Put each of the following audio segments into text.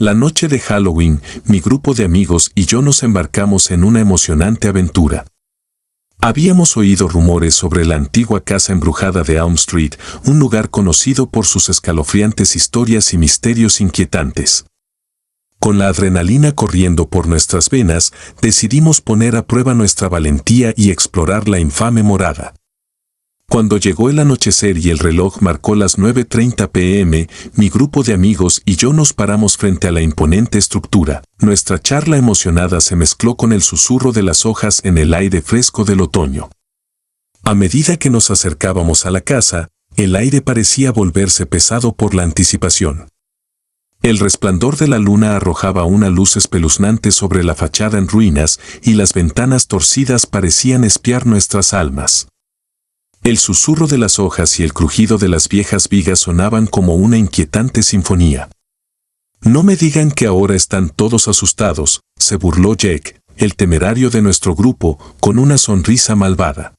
La noche de Halloween, mi grupo de amigos y yo nos embarcamos en una emocionante aventura. Habíamos oído rumores sobre la antigua casa embrujada de Elm Street, un lugar conocido por sus escalofriantes historias y misterios inquietantes. Con la adrenalina corriendo por nuestras venas, decidimos poner a prueba nuestra valentía y explorar la infame morada. Cuando llegó el anochecer y el reloj marcó las 9:30 p.m., mi grupo de amigos y yo nos paramos frente a la imponente estructura. Nuestra charla emocionada se mezcló con el susurro de las hojas en el aire fresco del otoño. A medida que nos acercábamos a la casa, el aire parecía volverse pesado por la anticipación. El resplandor de la luna arrojaba una luz espeluznante sobre la fachada en ruinas y las ventanas torcidas parecían espiar nuestras almas. El susurro de las hojas y el crujido de las viejas vigas sonaban como una inquietante sinfonía. No me digan que ahora están todos asustados, se burló Jake, el temerario de nuestro grupo, con una sonrisa malvada.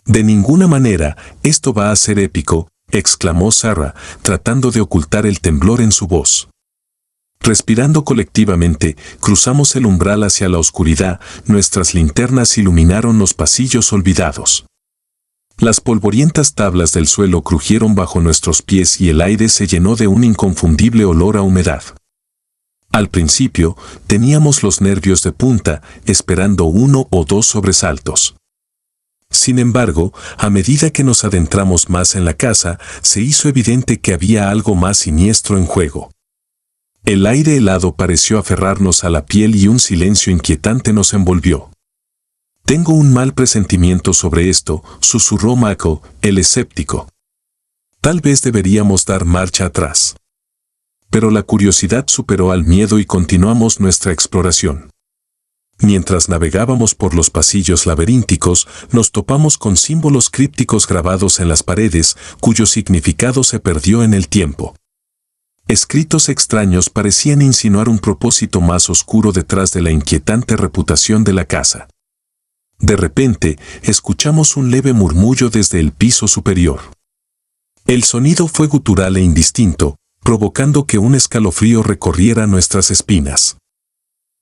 De ninguna manera, esto va a ser épico, exclamó Sarah, tratando de ocultar el temblor en su voz. Respirando colectivamente, cruzamos el umbral hacia la oscuridad, nuestras linternas iluminaron los pasillos olvidados. Las polvorientas tablas del suelo crujieron bajo nuestros pies y el aire se llenó de un inconfundible olor a humedad. Al principio, teníamos los nervios de punta, esperando 1 o 2 sobresaltos. Sin embargo, a medida que nos adentramos más en la casa, se hizo evidente que había algo más siniestro en juego. El aire helado pareció aferrarnos a la piel y un silencio inquietante nos envolvió. Tengo un mal presentimiento sobre esto, susurró Mako, el escéptico. Tal vez deberíamos dar marcha atrás. Pero la curiosidad superó al miedo y continuamos nuestra exploración. Mientras navegábamos por los pasillos laberínticos, nos topamos con símbolos crípticos grabados en las paredes, cuyo significado se perdió en el tiempo. Escritos extraños parecían insinuar un propósito más oscuro detrás de la inquietante reputación de la casa. De repente, escuchamos un leve murmullo desde el piso superior. El sonido fue gutural e indistinto, provocando que un escalofrío recorriera nuestras espinas.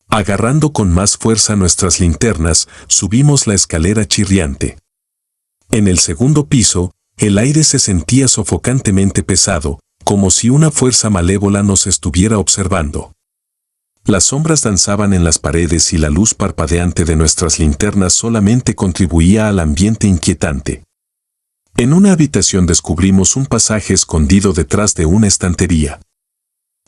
Agarrando con más fuerza nuestras linternas, subimos la escalera chirriante. En el segundo piso, el aire se sentía sofocantemente pesado, como si una fuerza malévola nos estuviera observando. Las sombras danzaban en las paredes y la luz parpadeante de nuestras linternas solamente contribuía al ambiente inquietante. En una habitación descubrimos un pasaje escondido detrás de una estantería.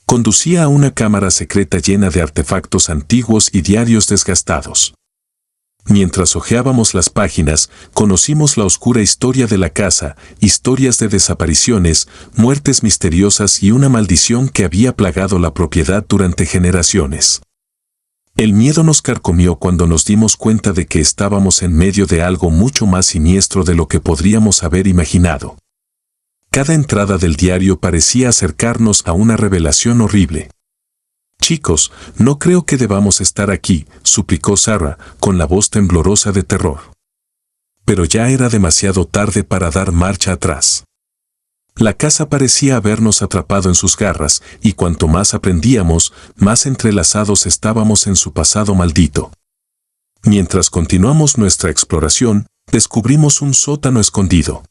Conducía a una cámara secreta llena de artefactos antiguos y diarios desgastados. Mientras hojeábamos las páginas, conocimos la oscura historia de la casa, historias de desapariciones, muertes misteriosas y una maldición que había plagado la propiedad durante generaciones. El miedo nos carcomió cuando nos dimos cuenta de que estábamos en medio de algo mucho más siniestro de lo que podríamos haber imaginado. Cada entrada del diario parecía acercarnos a una revelación horrible. Chicos, no creo que debamos estar aquí, suplicó Sarah, con la voz temblorosa de terror. Pero ya era demasiado tarde para dar marcha atrás. La casa parecía habernos atrapado en sus garras, y cuanto más aprendíamos, más entrelazados estábamos en su pasado maldito. Mientras continuamos nuestra exploración, descubrimos un sótano escondido.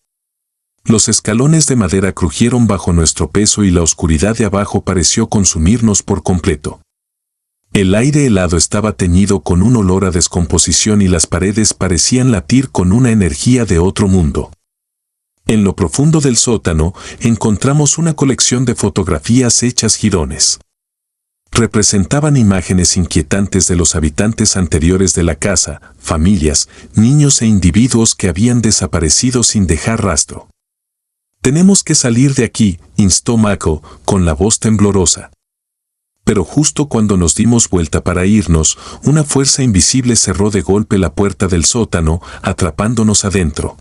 Los escalones de madera crujieron bajo nuestro peso y la oscuridad de abajo pareció consumirnos por completo. El aire helado estaba teñido con un olor a descomposición y las paredes parecían latir con una energía de otro mundo. En lo profundo del sótano encontramos una colección de fotografías hechas jirones. Representaban imágenes inquietantes de los habitantes anteriores de la casa, familias, niños e individuos que habían desaparecido sin dejar rastro. «Tenemos que salir de aquí», instó Mako, con la voz temblorosa. Pero justo cuando nos dimos vuelta para irnos, una fuerza invisible cerró de golpe la puerta del sótano, atrapándonos adentro.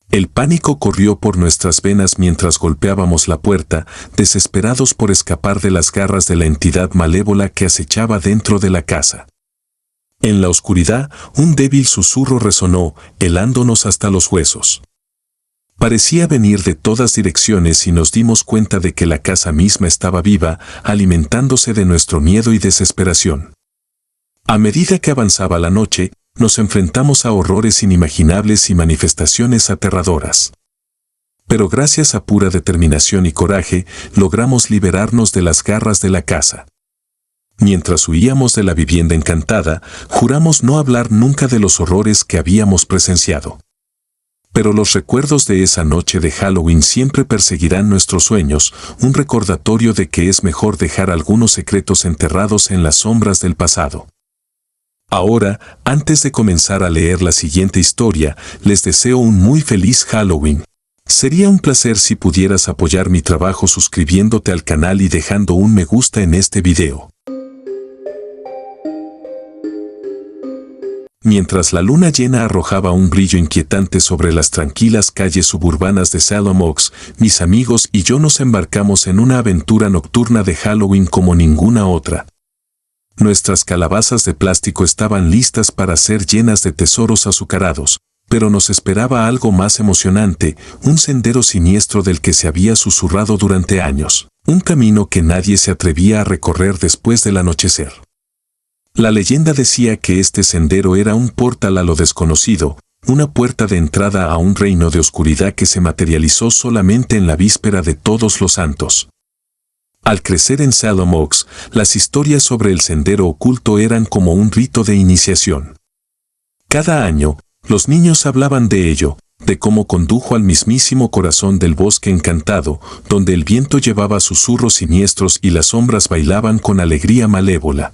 El pánico corrió por nuestras venas mientras golpeábamos la puerta, desesperados por escapar de las garras de la entidad malévola que acechaba dentro de la casa. En la oscuridad, un débil susurro resonó, helándonos hasta los huesos. Parecía venir de todas direcciones y nos dimos cuenta de que la casa misma estaba viva, alimentándose de nuestro miedo y desesperación. A medida que avanzaba la noche, nos enfrentamos a horrores inimaginables y manifestaciones aterradoras. Pero gracias a pura determinación y coraje, logramos liberarnos de las garras de la casa. Mientras huíamos de la vivienda encantada, juramos no hablar nunca de los horrores que habíamos presenciado. Pero los recuerdos de esa noche de Halloween siempre perseguirán nuestros sueños, un recordatorio de que es mejor dejar algunos secretos enterrados en las sombras del pasado. Ahora, antes de comenzar a leer la siguiente historia, les deseo un muy feliz Halloween. Sería un placer si pudieras apoyar mi trabajo suscribiéndote al canal y dejando un me gusta en este video. Mientras la luna llena arrojaba un brillo inquietante sobre las tranquilas calles suburbanas de Salem Oaks, mis amigos y yo nos embarcamos en una aventura nocturna de Halloween como ninguna otra. Nuestras calabazas de plástico estaban listas para ser llenas de tesoros azucarados, pero nos esperaba algo más emocionante, un sendero siniestro del que se había susurrado durante años, un camino que nadie se atrevía a recorrer después del anochecer. La leyenda decía que este sendero era un portal a lo desconocido, una puerta de entrada a un reino de oscuridad que se materializó solamente en la víspera de Todos los Santos. Al crecer en Salem Oaks, las historias sobre el sendero oculto eran como un rito de iniciación. Cada año, los niños hablaban de ello, de cómo condujo al mismísimo corazón del bosque encantado, donde el viento llevaba susurros siniestros y las sombras bailaban con alegría malévola.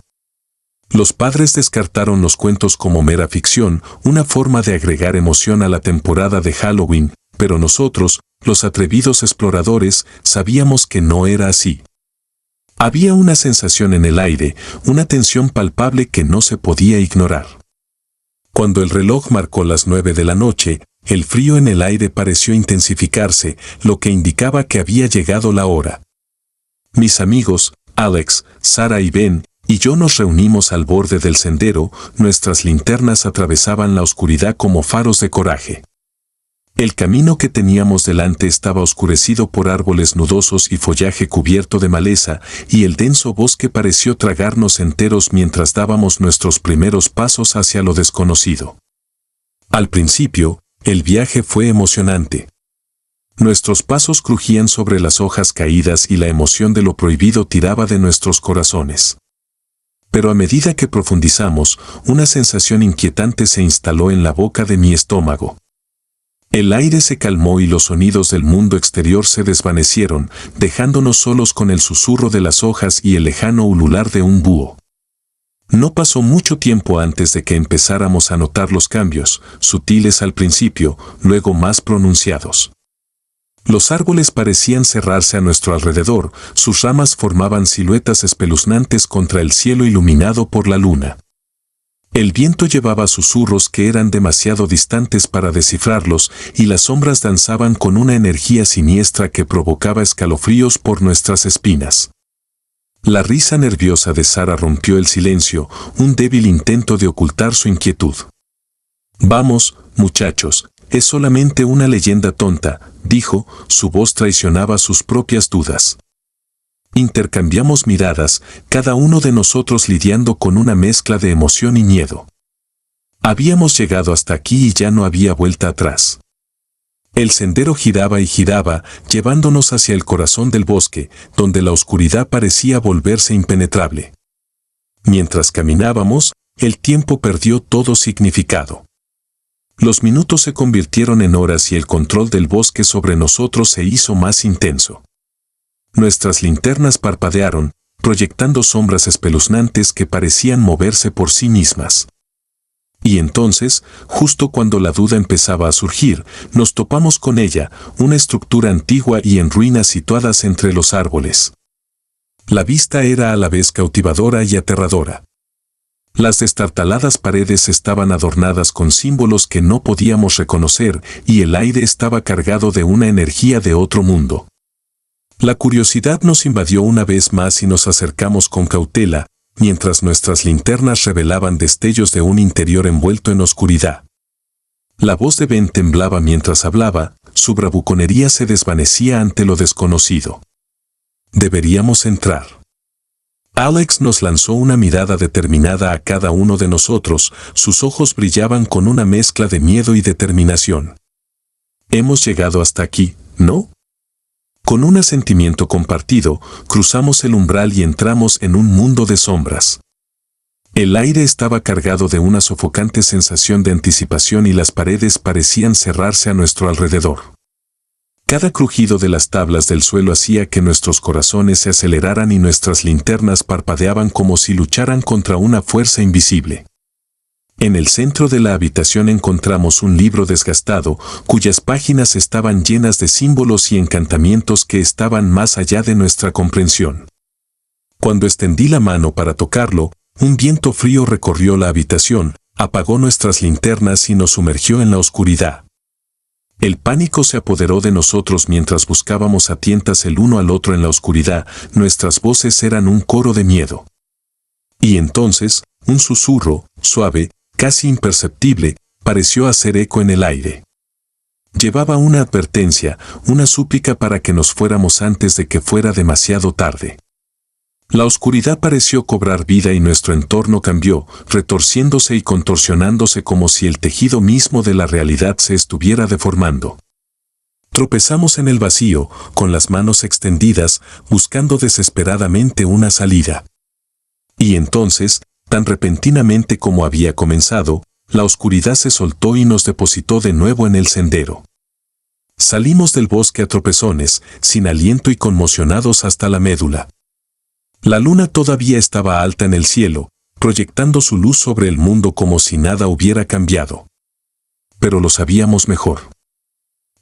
Los padres descartaron los cuentos como mera ficción, una forma de agregar emoción a la temporada de Halloween, pero nosotros, los atrevidos exploradores, sabíamos que no era así. Había una sensación en el aire, una tensión palpable que no se podía ignorar. Cuando el reloj marcó las 9 de la noche, el frío en el aire pareció intensificarse, lo que indicaba que había llegado la hora. Mis amigos, Alex, Sara y Ben, y yo nos reunimos al borde del sendero, nuestras linternas atravesaban la oscuridad como faros de coraje. El camino que teníamos delante estaba oscurecido por árboles nudosos y follaje cubierto de maleza, y el denso bosque pareció tragarnos enteros mientras dábamos nuestros primeros pasos hacia lo desconocido. Al principio, el viaje fue emocionante. Nuestros pasos crujían sobre las hojas caídas y la emoción de lo prohibido tiraba de nuestros corazones. Pero a medida que profundizamos, una sensación inquietante se instaló en la boca de mi estómago. El aire se calmó y los sonidos del mundo exterior se desvanecieron, dejándonos solos con el susurro de las hojas y el lejano ulular de un búho. No pasó mucho tiempo antes de que empezáramos a notar los cambios, sutiles al principio, luego más pronunciados. Los árboles parecían cerrarse a nuestro alrededor, sus ramas formaban siluetas espeluznantes contra el cielo iluminado por la luna. El viento llevaba susurros que eran demasiado distantes para descifrarlos, y las sombras danzaban con una energía siniestra que provocaba escalofríos por nuestras espinas. La risa nerviosa de Sara rompió el silencio, un débil intento de ocultar su inquietud. «Vamos, muchachos, es solamente una leyenda tonta», dijo, su voz traicionaba sus propias dudas. Intercambiamos miradas, cada uno de nosotros lidiando con una mezcla de emoción y miedo. Habíamos llegado hasta aquí y ya no había vuelta atrás. El sendero giraba y giraba, llevándonos hacia el corazón del bosque, donde la oscuridad parecía volverse impenetrable. Mientras caminábamos, el tiempo perdió todo significado. Los minutos se convirtieron en horas y el control del bosque sobre nosotros se hizo más intenso. Nuestras linternas parpadearon, proyectando sombras espeluznantes que parecían moverse por sí mismas. Y entonces, justo cuando la duda empezaba a surgir, nos topamos con ella, una estructura antigua y en ruinas situadas entre los árboles. La vista era a la vez cautivadora y aterradora. Las destartaladas paredes estaban adornadas con símbolos que no podíamos reconocer y el aire estaba cargado de una energía de otro mundo. La curiosidad nos invadió una vez más y nos acercamos con cautela, mientras nuestras linternas revelaban destellos de un interior envuelto en oscuridad. La voz de Ben temblaba mientras hablaba, su bravuconería se desvanecía ante lo desconocido. Deberíamos entrar. Alex nos lanzó una mirada determinada a cada uno de nosotros, sus ojos brillaban con una mezcla de miedo y determinación. Hemos llegado hasta aquí, ¿no? Con un asentimiento compartido, cruzamos el umbral y entramos en un mundo de sombras. El aire estaba cargado de una sofocante sensación de anticipación y las paredes parecían cerrarse a nuestro alrededor. Cada crujido de las tablas del suelo hacía que nuestros corazones se aceleraran y nuestras linternas parpadeaban como si lucharan contra una fuerza invisible. En el centro de la habitación encontramos un libro desgastado, cuyas páginas estaban llenas de símbolos y encantamientos que estaban más allá de nuestra comprensión. Cuando extendí la mano para tocarlo, un viento frío recorrió la habitación, apagó nuestras linternas y nos sumergió en la oscuridad. El pánico se apoderó de nosotros mientras buscábamos a tientas el uno al otro en la oscuridad, nuestras voces eran un coro de miedo. Y entonces, un susurro, suave, casi imperceptible, pareció hacer eco en el aire. Llevaba una advertencia, una súplica para que nos fuéramos antes de que fuera demasiado tarde. La oscuridad pareció cobrar vida y nuestro entorno cambió, retorciéndose y contorsionándose como si el tejido mismo de la realidad se estuviera deformando. Tropezamos en el vacío, con las manos extendidas, buscando desesperadamente una salida. Y entonces, tan repentinamente como había comenzado, la oscuridad se soltó y nos depositó de nuevo en el sendero. Salimos del bosque a tropezones, sin aliento y conmocionados hasta la médula. La luna todavía estaba alta en el cielo, proyectando su luz sobre el mundo como si nada hubiera cambiado. Pero lo sabíamos mejor.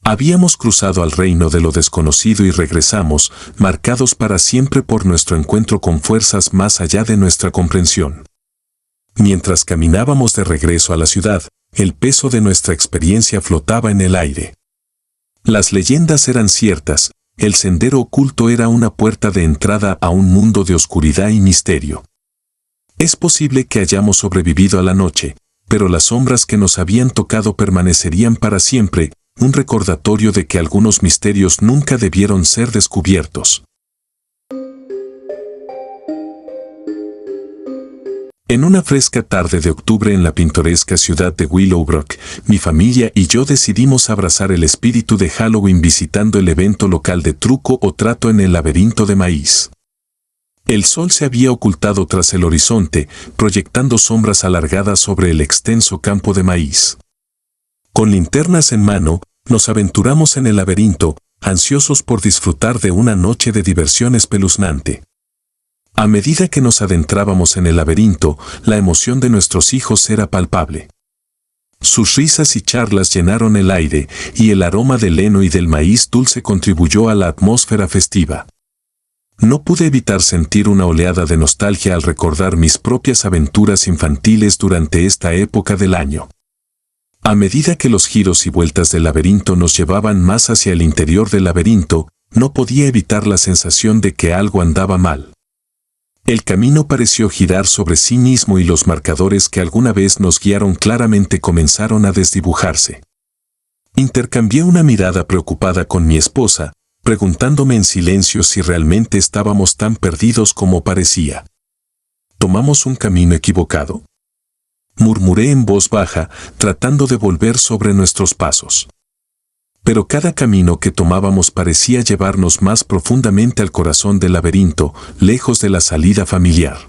Habíamos cruzado al reino de lo desconocido y regresamos, marcados para siempre por nuestro encuentro con fuerzas más allá de nuestra comprensión. Mientras caminábamos de regreso a la ciudad, el peso de nuestra experiencia flotaba en el aire. Las leyendas eran ciertas. El sendero oculto era una puerta de entrada a un mundo de oscuridad y misterio. Es posible que hayamos sobrevivido a la noche, pero las sombras que nos habían tocado permanecerían para siempre, un recordatorio de que algunos misterios nunca debieron ser descubiertos. En una fresca tarde de octubre en la pintoresca ciudad de Willowbrook, mi familia y yo decidimos abrazar el espíritu de Halloween visitando el evento local de truco o trato en el laberinto de maíz. El sol se había ocultado tras el horizonte, proyectando sombras alargadas sobre el extenso campo de maíz. Con linternas en mano, nos aventuramos en el laberinto, ansiosos por disfrutar de una noche de diversión espeluznante. A medida que nos adentrábamos en el laberinto, la emoción de nuestros hijos era palpable. Sus risas y charlas llenaron el aire, y el aroma del heno y del maíz dulce contribuyó a la atmósfera festiva. No pude evitar sentir una oleada de nostalgia al recordar mis propias aventuras infantiles durante esta época del año. A medida que los giros y vueltas del laberinto nos llevaban más hacia el interior del laberinto, no podía evitar la sensación de que algo andaba mal. El camino pareció girar sobre sí mismo y los marcadores que alguna vez nos guiaron claramente comenzaron a desdibujarse. Intercambié una mirada preocupada con mi esposa, preguntándome en silencio si realmente estábamos tan perdidos como parecía. ¿Tomamos un camino equivocado? Murmuré en voz baja, tratando de volver sobre nuestros pasos. Pero cada camino que tomábamos parecía llevarnos más profundamente al corazón del laberinto, lejos de la salida familiar.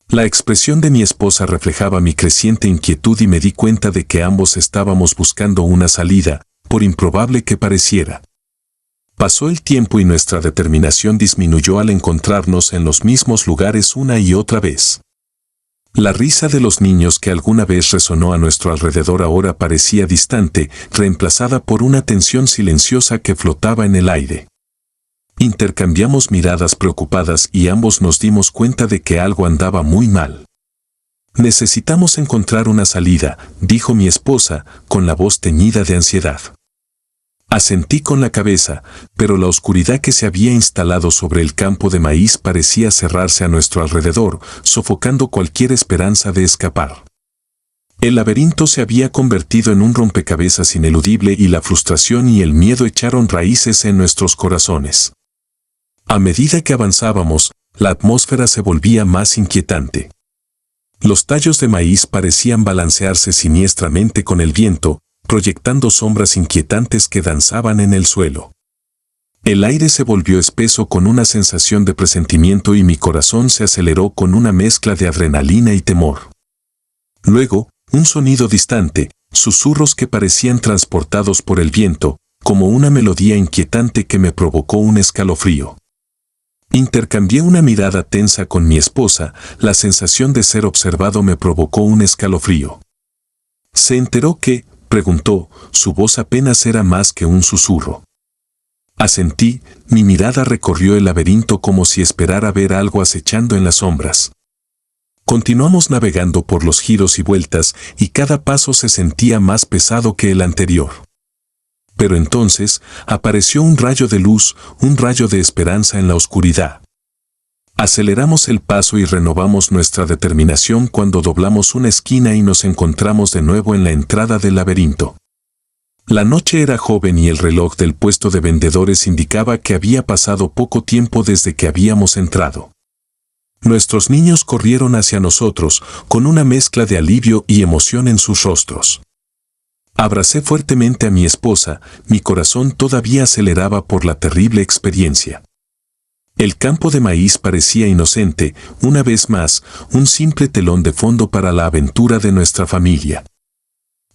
La expresión de mi esposa reflejaba mi creciente inquietud y me di cuenta de que ambos estábamos buscando una salida, por improbable que pareciera. Pasó el tiempo y nuestra determinación disminuyó al encontrarnos en los mismos lugares una y otra vez. La risa de los niños que alguna vez resonó a nuestro alrededor ahora parecía distante, reemplazada por una tensión silenciosa que flotaba en el aire. Intercambiamos miradas preocupadas y ambos nos dimos cuenta de que algo andaba muy mal. Necesitamos encontrar una salida, dijo mi esposa, con la voz teñida de ansiedad. Asentí con la cabeza, pero la oscuridad que se había instalado sobre el campo de maíz parecía cerrarse a nuestro alrededor, sofocando cualquier esperanza de escapar. El laberinto se había convertido en un rompecabezas ineludible y la frustración y el miedo echaron raíces en nuestros corazones. A medida que avanzábamos, la atmósfera se volvía más inquietante. Los tallos de maíz parecían balancearse siniestramente con el viento, proyectando sombras inquietantes que danzaban en el suelo. El aire se volvió espeso con una sensación de presentimiento y mi corazón se aceleró con una mezcla de adrenalina y temor. Luego, un sonido distante, susurros que parecían transportados por el viento, como una melodía inquietante que me provocó un escalofrío. Intercambié una mirada tensa con mi esposa, la sensación de ser observado me provocó un escalofrío. ¿Se enteró qué?, preguntó, su voz apenas era más que un susurro. Asentí, mi mirada recorrió el laberinto como si esperara ver algo acechando en las sombras. Continuamos navegando por los giros y vueltas y cada paso se sentía más pesado que el anterior. Pero entonces apareció un rayo de luz, un rayo de esperanza en la oscuridad. Aceleramos el paso y renovamos nuestra determinación cuando doblamos una esquina y nos encontramos de nuevo en la entrada del laberinto. La noche era joven y el reloj del puesto de vendedores indicaba que había pasado poco tiempo desde que habíamos entrado. Nuestros niños corrieron hacia nosotros, con una mezcla de alivio y emoción en sus rostros. Abracé fuertemente a mi esposa, mi corazón todavía aceleraba por la terrible experiencia. El campo de maíz parecía inocente, una vez más, un simple telón de fondo para la aventura de nuestra familia.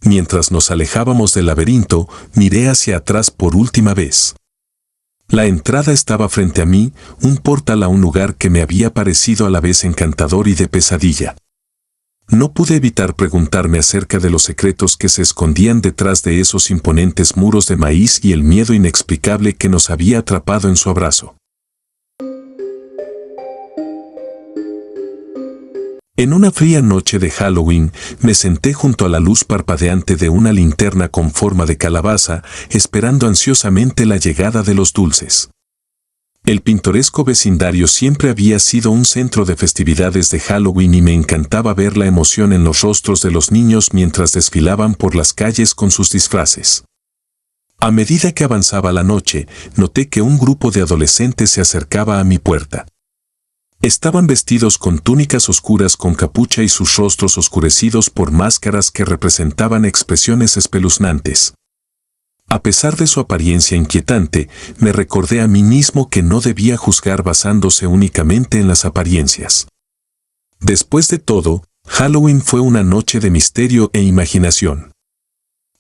Mientras nos alejábamos del laberinto, miré hacia atrás por última vez. La entrada estaba frente a mí, un portal a un lugar que me había parecido a la vez encantador y de pesadilla. No pude evitar preguntarme acerca de los secretos que se escondían detrás de esos imponentes muros de maíz y el miedo inexplicable que nos había atrapado en su abrazo. En una fría noche de Halloween, me senté junto a la luz parpadeante de una linterna con forma de calabaza, esperando ansiosamente la llegada de los dulces. El pintoresco vecindario siempre había sido un centro de festividades de Halloween y me encantaba ver la emoción en los rostros de los niños mientras desfilaban por las calles con sus disfraces. A medida que avanzaba la noche, noté que un grupo de adolescentes se acercaba a mi puerta. Estaban vestidos con túnicas oscuras con capucha y sus rostros oscurecidos por máscaras que representaban expresiones espeluznantes. A pesar de su apariencia inquietante, me recordé a mí mismo que no debía juzgar basándose únicamente en las apariencias. Después de todo, Halloween fue una noche de misterio e imaginación.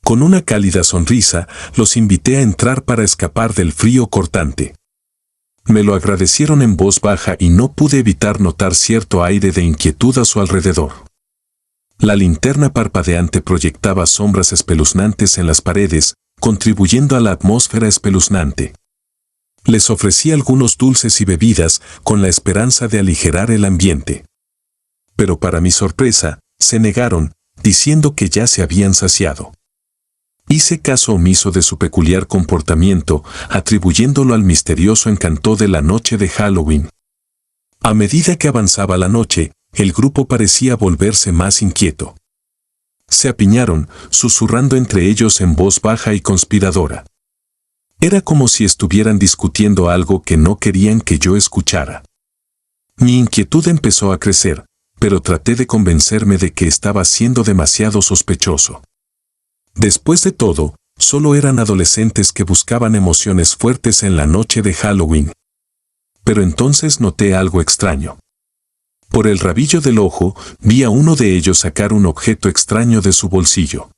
Con una cálida sonrisa, los invité a entrar para escapar del frío cortante. Me lo agradecieron en voz baja y no pude evitar notar cierto aire de inquietud a su alrededor. La linterna parpadeante proyectaba sombras espeluznantes en las paredes, contribuyendo a la atmósfera espeluznante. Les ofrecí algunos dulces y bebidas con la esperanza de aligerar el ambiente. Pero para mi sorpresa, se negaron, diciendo que ya se habían saciado. Hice caso omiso de su peculiar comportamiento, atribuyéndolo al misterioso encanto de la noche de Halloween. A medida que avanzaba la noche, el grupo parecía volverse más inquieto. Se apiñaron, susurrando entre ellos en voz baja y conspiradora. Era como si estuvieran discutiendo algo que no querían que yo escuchara. Mi inquietud empezó a crecer, pero traté de convencerme de que estaba siendo demasiado sospechoso. Después de todo, solo eran adolescentes que buscaban emociones fuertes en la noche de Halloween. Pero entonces noté algo extraño. Por el rabillo del ojo, vi a uno de ellos sacar un objeto extraño de su bolsillo.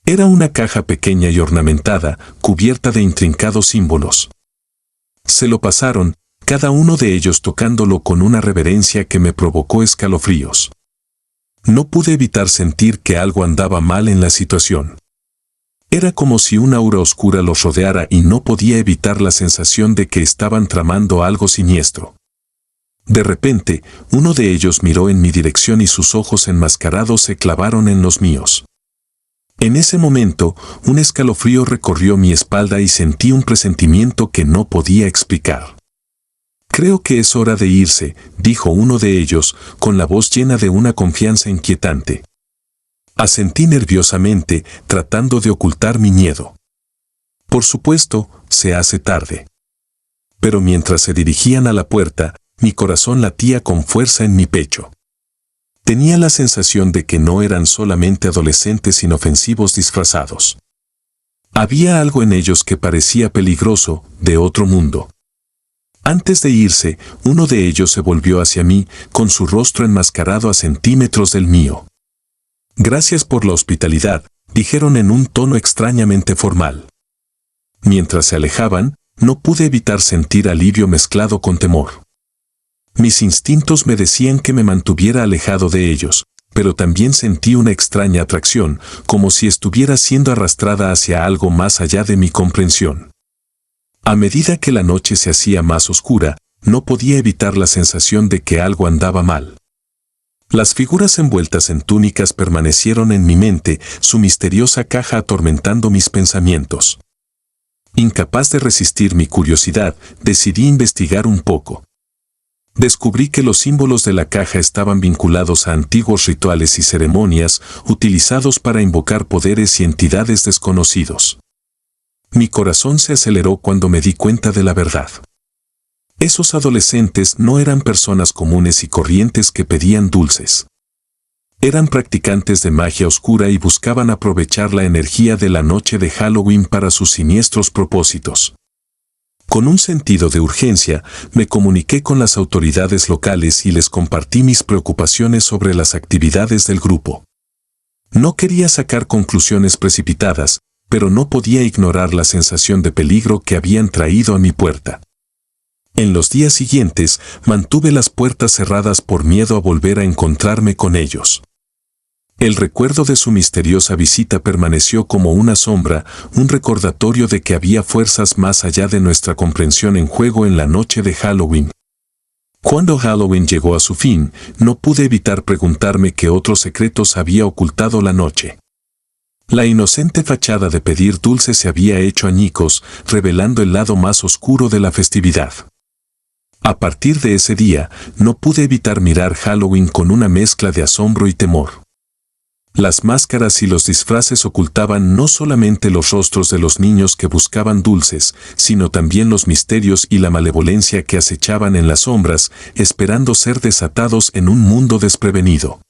Era una caja pequeña y ornamentada, cubierta de intrincados símbolos. Se lo pasaron, cada uno de ellos tocándolo con una reverencia que me provocó escalofríos. No pude evitar sentir que algo andaba mal en la situación. Era como si una aura oscura los rodeara y no podía evitar la sensación de que estaban tramando algo siniestro. De repente, uno de ellos miró en mi dirección y sus ojos enmascarados se clavaron en los míos. En ese momento, un escalofrío recorrió mi espalda y sentí un presentimiento que no podía explicar. «Creo que es hora de irse», dijo uno de ellos, con la voz llena de una confianza inquietante. Asentí nerviosamente, tratando de ocultar mi miedo. Por supuesto, se hace tarde. Pero mientras se dirigían a la puerta, mi corazón latía con fuerza en mi pecho. Tenía la sensación de que no eran solamente adolescentes inofensivos disfrazados. Había algo en ellos que parecía peligroso, de otro mundo. Antes de irse, uno de ellos se volvió hacia mí, con su rostro enmascarado a centímetros del mío. Gracias por la hospitalidad, dijeron en un tono extrañamente formal. Mientras se alejaban, no pude evitar sentir alivio mezclado con temor. Mis instintos me decían que me mantuviera alejado de ellos, pero también sentí una extraña atracción, como si estuviera siendo arrastrada hacia algo más allá de mi comprensión. A medida que la noche se hacía más oscura, no podía evitar la sensación de que algo andaba mal. Las figuras envueltas en túnicas permanecieron en mi mente, su misteriosa caja atormentando mis pensamientos. Incapaz de resistir mi curiosidad, decidí investigar un poco. Descubrí que los símbolos de la caja estaban vinculados a antiguos rituales y ceremonias utilizados para invocar poderes y entidades desconocidos. Mi corazón se aceleró cuando me di cuenta de la verdad. Esos adolescentes no eran personas comunes y corrientes que pedían dulces. Eran practicantes de magia oscura y buscaban aprovechar la energía de la noche de Halloween para sus siniestros propósitos. Con un sentido de urgencia, me comuniqué con las autoridades locales y les compartí mis preocupaciones sobre las actividades del grupo. No quería sacar conclusiones precipitadas, pero no podía ignorar la sensación de peligro que habían traído a mi puerta. En los días siguientes, mantuve las puertas cerradas por miedo a volver a encontrarme con ellos. El recuerdo de su misteriosa visita permaneció como una sombra, un recordatorio de que había fuerzas más allá de nuestra comprensión en juego en la noche de Halloween. Cuando Halloween llegó a su fin, no pude evitar preguntarme qué otros secretos había ocultado la noche. La inocente fachada de pedir dulces se había hecho añicos, revelando el lado más oscuro de la festividad. A partir de ese día, no pude evitar mirar Halloween con una mezcla de asombro y temor. Las máscaras y los disfraces ocultaban no solamente los rostros de los niños que buscaban dulces, sino también los misterios y la malevolencia que acechaban en las sombras, esperando ser desatados en un mundo desprevenido.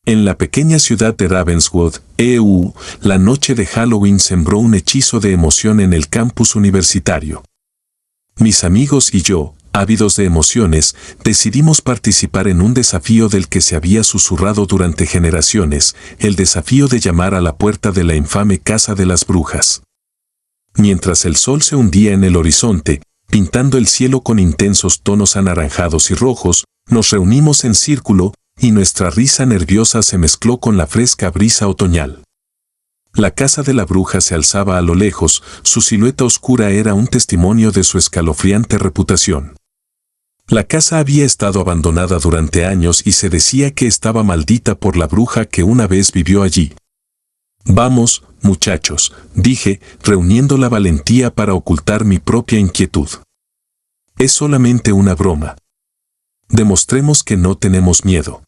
En la pequeña ciudad de Ravenswood, EU, la noche de Halloween sembró un hechizo de emoción en el campus universitario. Mis amigos y yo, ávidos de emociones, decidimos participar en un desafío del que se había susurrado durante generaciones, el desafío de llamar a la puerta de la infame Casa de las Brujas. Mientras el sol se hundía en el horizonte, pintando el cielo con intensos tonos anaranjados y rojos, nos reunimos en círculo, y nuestra risa nerviosa se mezcló con la fresca brisa otoñal. La casa de la bruja se alzaba a lo lejos, su silueta oscura era un testimonio de su escalofriante reputación. La casa había estado abandonada durante años y se decía que estaba maldita por la bruja que una vez vivió allí. Vamos, muchachos, dije, reuniendo la valentía para ocultar mi propia inquietud. Es solamente una broma. Demostremos que no tenemos miedo.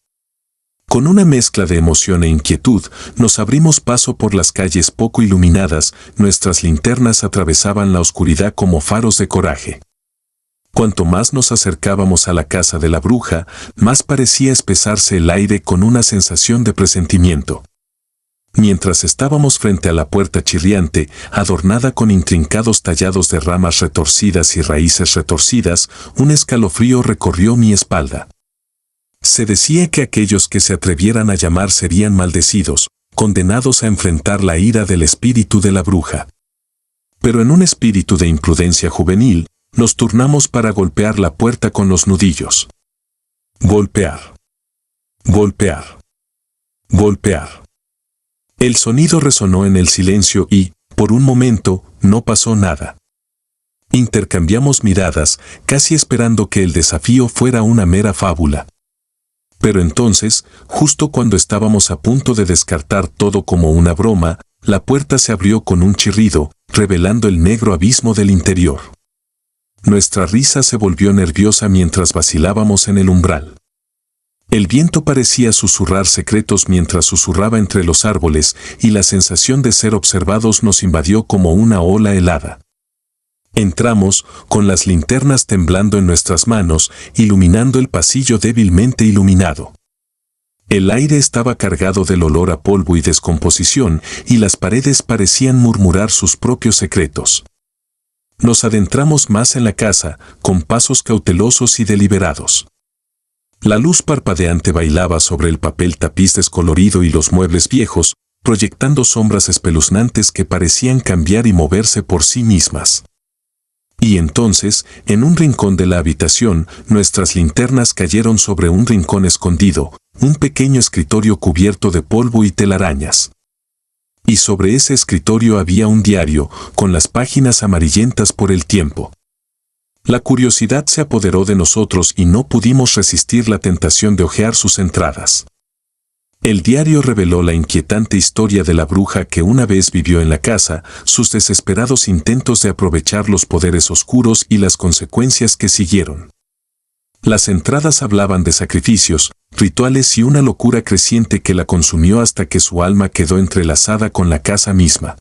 Con una mezcla de emoción e inquietud, nos abrimos paso por las calles poco iluminadas, nuestras linternas atravesaban la oscuridad como faros de coraje. Cuanto más nos acercábamos a la casa de la bruja, más parecía espesarse el aire con una sensación de presentimiento. Mientras estábamos frente a la puerta chirriante, adornada con intrincados tallados de ramas retorcidas y raíces retorcidas, un escalofrío recorrió mi espalda. Se decía que aquellos que se atrevieran a llamar serían maldecidos, condenados a enfrentar la ira del espíritu de la bruja. Pero en un espíritu de imprudencia juvenil, nos turnamos para golpear la puerta con los nudillos. Golpear. Golpear. Golpear. El sonido resonó en el silencio y, por un momento, no pasó nada. Intercambiamos miradas, casi esperando que el desafío fuera una mera fábula. Pero entonces, justo cuando estábamos a punto de descartar todo como una broma, la puerta se abrió con un chirrido, revelando el negro abismo del interior. Nuestra risa se volvió nerviosa mientras vacilábamos en el umbral. El viento parecía susurrar secretos mientras susurraba entre los árboles, y la sensación de ser observados nos invadió como una ola helada. Entramos, con las linternas temblando en nuestras manos, iluminando el pasillo débilmente iluminado. El aire estaba cargado del olor a polvo y descomposición, y las paredes parecían murmurar sus propios secretos. Nos adentramos más en la casa, con pasos cautelosos y deliberados. La luz parpadeante bailaba sobre el papel tapiz descolorido y los muebles viejos, proyectando sombras espeluznantes que parecían cambiar y moverse por sí mismas. Y entonces, en un rincón de la habitación, nuestras linternas cayeron sobre un rincón escondido, un pequeño escritorio cubierto de polvo y telarañas. Y sobre ese escritorio había un diario, con las páginas amarillentas por el tiempo. La curiosidad se apoderó de nosotros y no pudimos resistir la tentación de hojear sus entradas. El diario reveló la inquietante historia de la bruja que una vez vivió en la casa, sus desesperados intentos de aprovechar los poderes oscuros y las consecuencias que siguieron. Las entradas hablaban de sacrificios, rituales y una locura creciente que la consumió hasta que su alma quedó entrelazada con la casa misma.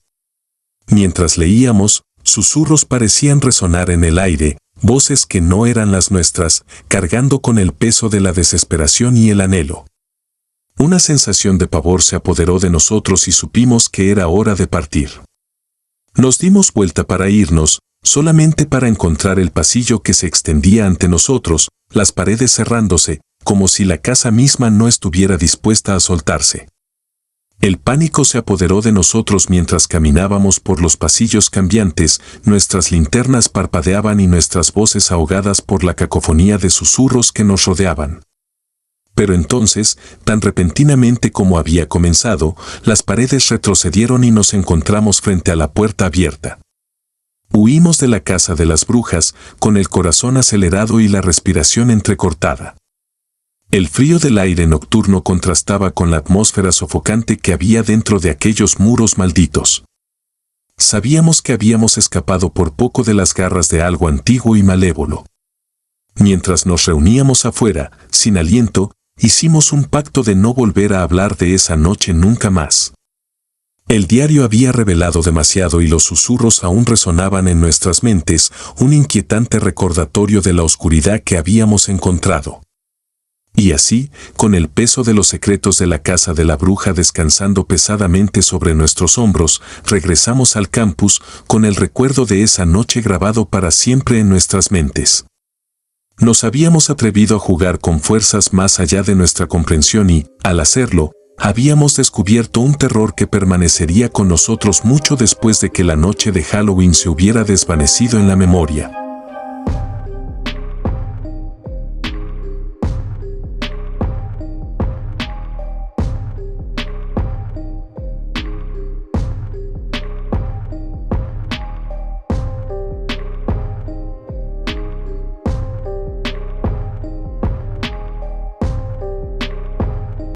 Mientras leíamos, susurros parecían resonar en el aire, voces que no eran las nuestras, cargando con el peso de la desesperación y el anhelo. Una sensación de pavor se apoderó de nosotros y supimos que era hora de partir. Nos dimos vuelta para irnos, solamente para encontrar el pasillo que se extendía ante nosotros, las paredes cerrándose, como si la casa misma no estuviera dispuesta a soltarse. El pánico se apoderó de nosotros mientras caminábamos por los pasillos cambiantes, nuestras linternas parpadeaban y nuestras voces ahogadas por la cacofonía de susurros que nos rodeaban. Pero entonces, tan repentinamente como había comenzado, las paredes retrocedieron y nos encontramos frente a la puerta abierta. Huimos de la casa de las brujas, con el corazón acelerado y la respiración entrecortada. El frío del aire nocturno contrastaba con la atmósfera sofocante que había dentro de aquellos muros malditos. Sabíamos que habíamos escapado por poco de las garras de algo antiguo y malévolo. Mientras nos reuníamos afuera, sin aliento, hicimos un pacto de no volver a hablar de esa noche nunca más. El diario había revelado demasiado y los susurros aún resonaban en nuestras mentes, un inquietante recordatorio de la oscuridad que habíamos encontrado. Y así, con el peso de los secretos de la casa de la bruja descansando pesadamente sobre nuestros hombros, regresamos al campus, con el recuerdo de esa noche grabado para siempre en nuestras mentes. Nos habíamos atrevido a jugar con fuerzas más allá de nuestra comprensión y, al hacerlo, habíamos descubierto un terror que permanecería con nosotros mucho después de que la noche de Halloween se hubiera desvanecido en la memoria.